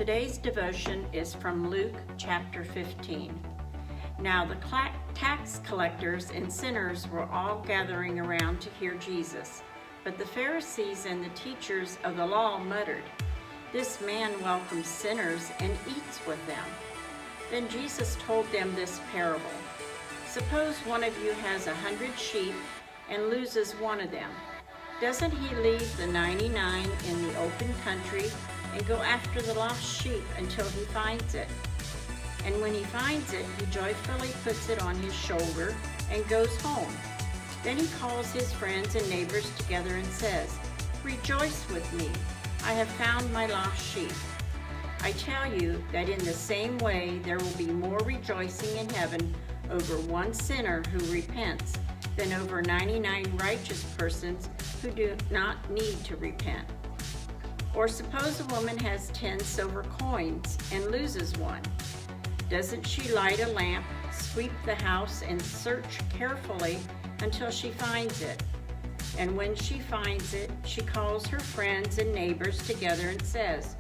Today's devotion is from Luke chapter 15. Now the tax collectors and sinners were all gathering around to hear Jesus, but the Pharisees and the teachers of the law muttered, "This man welcomes sinners and eats with them." Then Jesus told them this parable. Suppose one of you has 100 sheep and loses one of them. Doesn't he leave the 99 in the open country and go after the lost sheep until he finds it? And when he finds it, he joyfully puts it on his shoulder and goes home. Then he calls his friends and neighbors together and says, "Rejoice with me, I have found my lost sheep." I tell you that in the same way there will be more rejoicing in heaven over one sinner who repents than over 99 righteous persons who do not need to repent. Or suppose a woman has 10 silver coins and loses one. Doesn't she light a lamp, sweep the house, and search carefully until she finds it? And when she finds it, she calls her friends and neighbors together and says,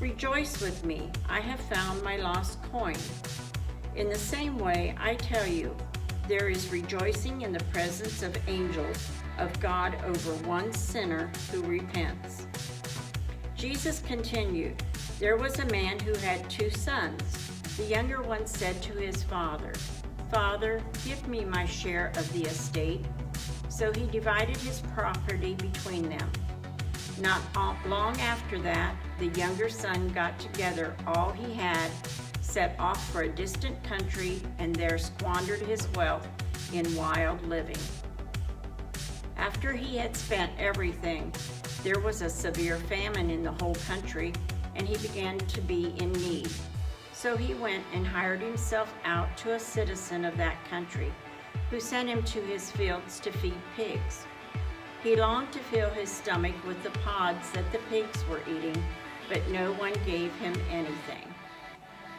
"Rejoice with me, I have found my lost coin." In the same way, I tell you, there is rejoicing in the presence of angels of God over one sinner who repents. Jesus continued, "There was a man who had 2 sons. The younger one said to his father, 'Father, give me my share of the estate.' So he divided his property between them. Not long after that, the younger son got together all he had, set off for a distant country, and there squandered his wealth in wild living. After he had spent everything, there was a severe famine in the whole country, and he began to be in need. So he went and hired himself out to a citizen of that country, who sent him to his fields to feed pigs. He longed to fill his stomach with the pods that the pigs were eating, but no one gave him anything.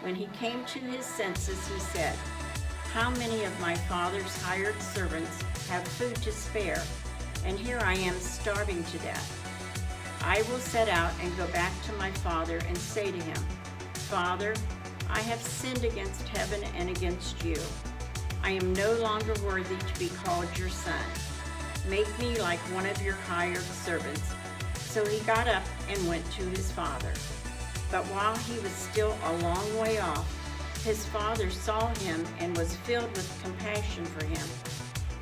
When he came to his senses, he said, 'How many of my father's hired servants have food to spare, and here I am starving to death? I will set out and go back to my father and say to him, Father, I have sinned against heaven and against you. I am no longer worthy to be called your son. Make me like one of your hired servants.' So he got up and went to his father. But while he was still a long way off, his father saw him and was filled with compassion for him.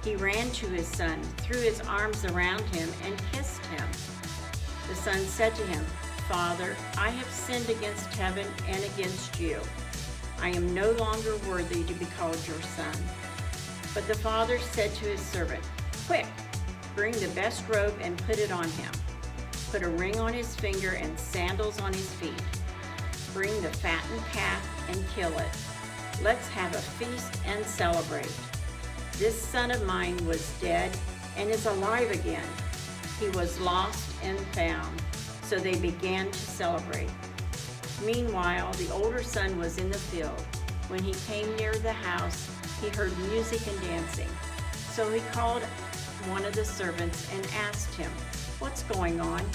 He ran to his son, threw his arms around him, and kissed him. The son said to him, 'Father, I have sinned against heaven and against you. I am no longer worthy to be called your son.' But the father said to his servant, 'Quick, bring the best robe and put it on him. Put a ring on his finger and sandals on his feet. Bring the fattened calf and kill it. Let's have a feast and celebrate. This son of mine was dead and is alive again. He was lost and found.' So they began to celebrate. Meanwhile, the older son was in the field. When he came near the house, he heard music and dancing. So he called one of the servants and asked him, 'What's going on?'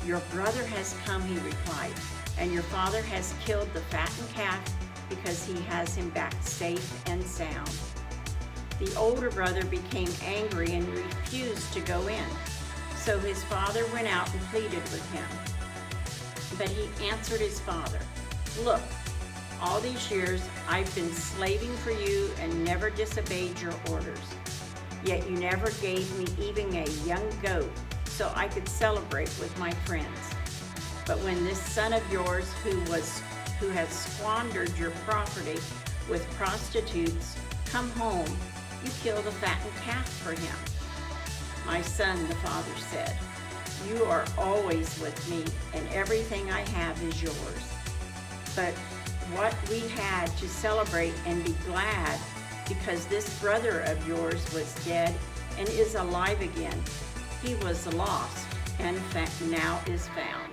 'Your brother has come,' he replied, 'and your father has killed the fattened calf because he has him back safe and sound.' The older brother became angry and refused to go in. So his father went out and pleaded with him. But he answered his father, 'Look, all these years I've been slaving for you and never disobeyed your orders. Yet you never gave me even a young goat so I could celebrate with my friends. But when this son of yours who has squandered your property with prostitutes come home, you kill the fattened calf for him.' 'My son,' the father said, 'you are always with me, and everything I have is yours. But what we had to celebrate and be glad, because this brother of yours was dead and is alive again. He was lost and now is found.'"